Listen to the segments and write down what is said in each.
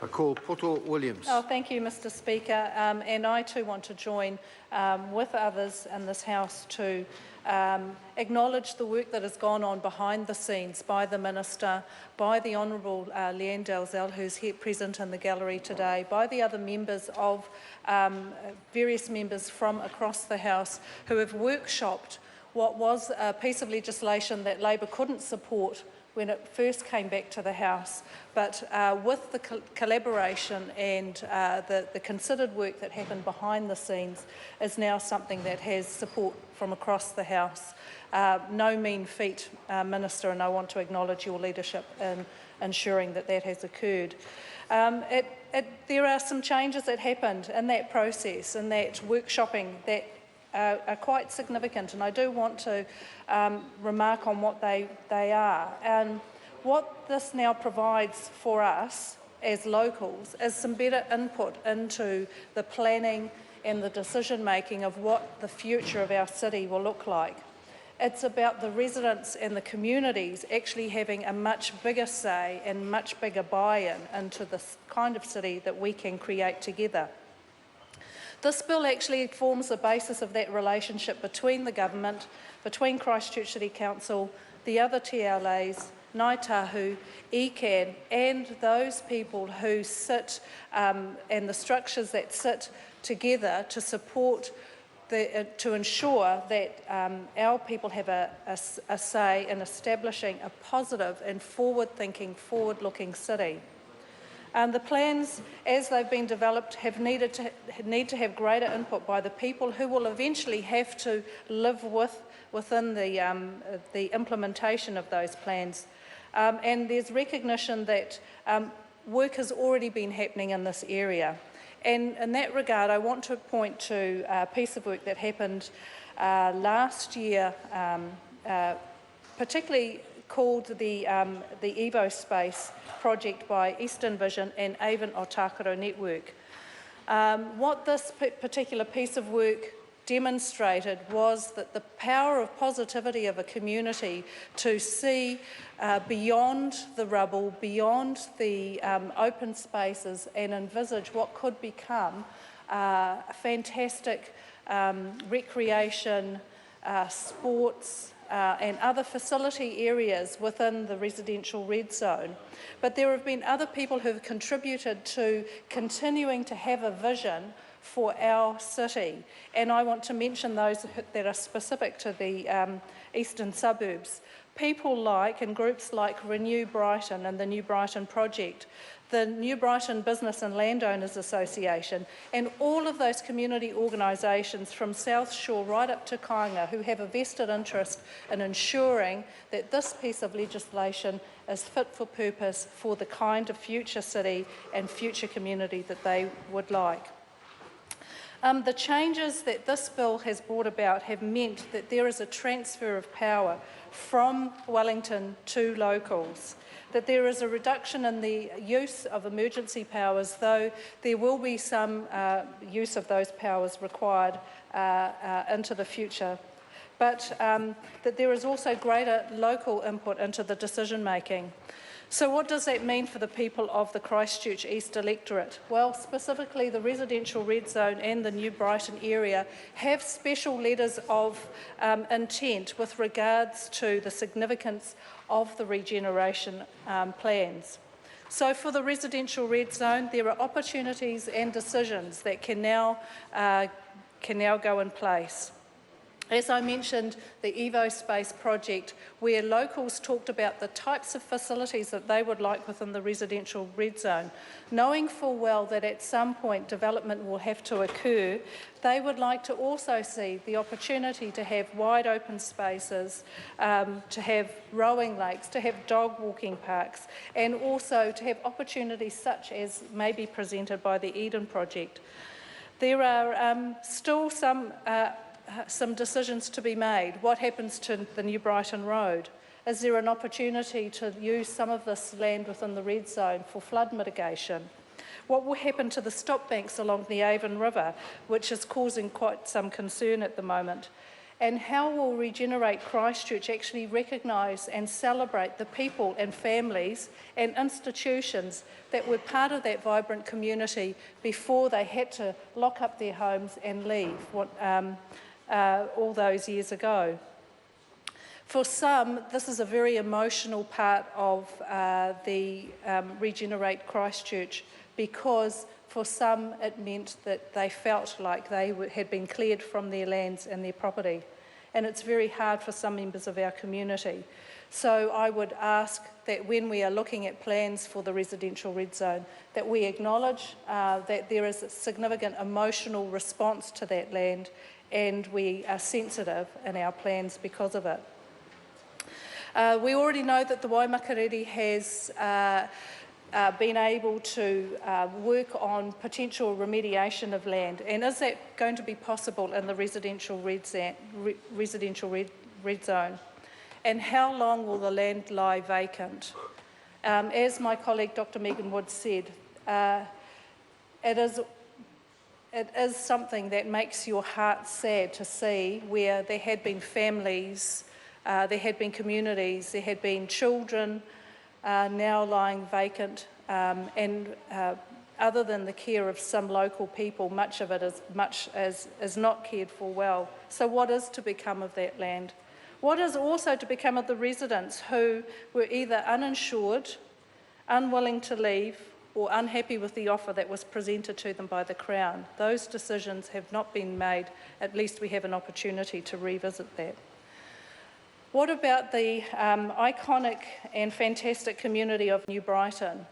I call Poto Williams. Oh, thank you, Mr. Speaker. And I too want to join with others in this House to acknowledge the work that has gone on behind the scenes by the Minister, by the Honourable Leanne Dalzell, who's here present in the gallery today, by the other members of various members from across the House who have workshopped what was a piece of legislation that Labor couldn't support when it first came back to the House, but with the collaboration and the considered work that happened behind the scenes is now something that has support from across the House. No mean feat, Minister, and I want to acknowledge your leadership in ensuring that that has occurred. There are some changes that happened in that process, in that workshopping, that are quite significant, and I do want to remark on what they are. And what this now provides for us as locals is some better input into the planning and the decision making of what the future of our city will look like. It's about the residents and the communities actually having a much bigger say and much bigger buy-in into the kind of city that we can create together. This bill actually forms the basis of that relationship between the government, between Christchurch City Council, the other TLAs, Ngāi Tahu, ECAN, and those people who sit and the structures that sit together to support, to ensure that our people have a say in establishing a positive and forward-thinking, forward-looking city. The plans, as they've been developed, need to have greater input by the people who will eventually have to live within the implementation of those plans. And there's recognition that work has already been happening in this area. And in that regard, I want to point to a piece of work that happened last year, particularly called the Evo Space project by Eastern Vision and Avon Otakaro Network. What this particular piece of work demonstrated was that the power of positivity of a community to see beyond the rubble, beyond the open spaces, and envisage what could become a fantastic recreation, sports, and other facility areas within the residential red zone. But there have been other people who have contributed to continuing to have a vision for our city, and I want to mention those that are specific to the eastern suburbs. People like, and groups like Renew Brighton and the New Brighton Project, the New Brighton Business and Landowners Association, and all of those community organisations from South Shore right up to Kāinga who have a vested interest in ensuring that this piece of legislation is fit for purpose for the kind of future city and future community that they would like. The changes that this bill has brought about have meant that there is a transfer of power from Wellington to locals, that there is a reduction in the use of emergency powers, though there will be some use of those powers required into the future, but that there is also greater local input into the decision making. So what does that mean for the people of the Christchurch East electorate? Well, specifically the residential red zone and the New Brighton area have special letters of intent with regards to the significance of the regeneration plans. So for the residential red zone, there are opportunities and decisions that can now go in place. As I mentioned, the Evo Space project, where locals talked about the types of facilities that they would like within the residential red zone. Knowing full well that at some point development will have to occur, they would like to also see the opportunity to have wide open spaces, to have rowing lakes, to have dog walking parks, and also to have opportunities such as may be presented by the Eden project. There are still some decisions to be made. What happens to the New Brighton Road? Is there an opportunity to use some of this land within the red zone for flood mitigation? What will happen to the stop banks along the Avon River, which is causing quite some concern at the moment? And how will Regenerate Christchurch actually recognise and celebrate the people and families and institutions that were part of that vibrant community before they had to lock up their homes and leave all those years ago? For some, this is a very emotional part of the Regenerate Christchurch, because for some it meant that they felt like they had been cleared from their lands and their property. And it's very hard for some members of our community. So I would ask that when we are looking at plans for the residential red zone, that we acknowledge that there is a significant emotional response to that land, and we are sensitive in our plans because of it. We already know that the Waimakariri has been able to work on potential remediation of land. And is that going to be possible in the residential red zone? And how long will the land lie vacant? As my colleague Dr. Megan Wood said, it is something that makes your heart sad to see, where there had been families, there had been communities, there had been children now lying vacant, and other than the care of some local people, much of it is not cared for well. So what is to become of that land? What is also to become of the residents who were either uninsured, unwilling to leave, or unhappy with the offer that was presented to them by the Crown? Those decisions have not been made. At least we have an opportunity to revisit that. What about the iconic and fantastic community of New Brighton?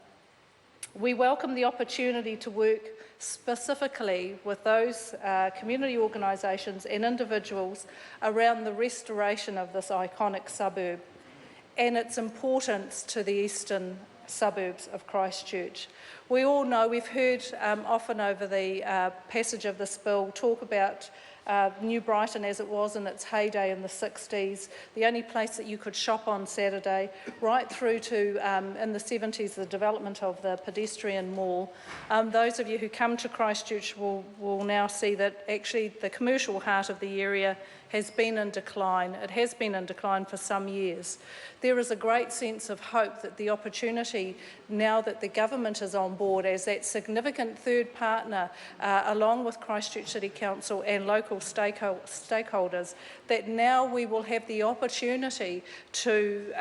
We welcome the opportunity to work specifically with those community organisations and individuals around the restoration of this iconic suburb and its importance to the eastern suburbs of Christchurch. We all know, we've heard often over the passage of this bill talk about New Brighton as it was in its heyday in the 60s, the only place that you could shop on Saturday, right through to, in the 70s, the development of the pedestrian mall. Those of you who come to Christchurch will now see that actually the commercial heart of the area has been in decline. It has been in decline for some years. There is a great sense of hope that the opportunity, now that the government is on board as that significant third partner, along with Christchurch City Council and local stakeholders, that now we will have the opportunity to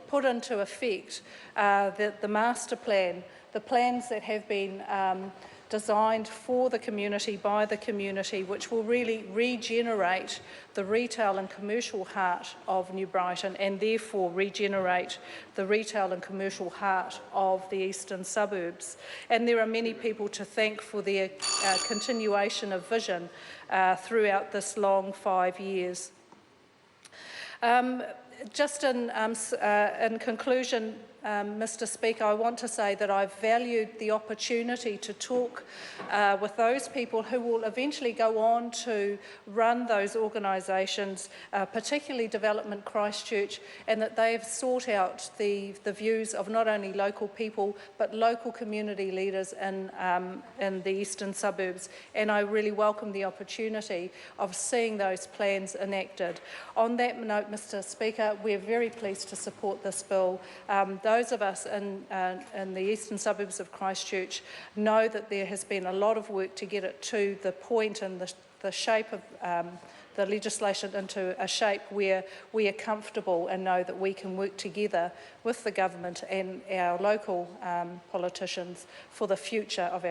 put into effect the master plan, the plans that have been designed for the community, by the community, which will really regenerate the retail and commercial heart of New Brighton, and therefore regenerate the retail and commercial heart of the eastern suburbs. And there are many people to thank for their continuation of vision throughout this long 5 years. Just in conclusion, Mr. Speaker, I want to say that I've valued the opportunity to talk with those people who will eventually go on to run those organisations, particularly Development Christchurch, and that they have sought out the views of not only local people but local community leaders in the eastern suburbs. And I really welcome the opportunity of seeing those plans enacted. On that note, Mr. Speaker, we're very pleased to support this bill. Those of us in the eastern suburbs of Christchurch know that there has been a lot of work to get it to the point and the shape of the legislation into a shape where we are comfortable and know that we can work together with the government and our local politicians for the future of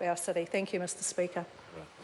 our city. Thank you, Mr. Speaker.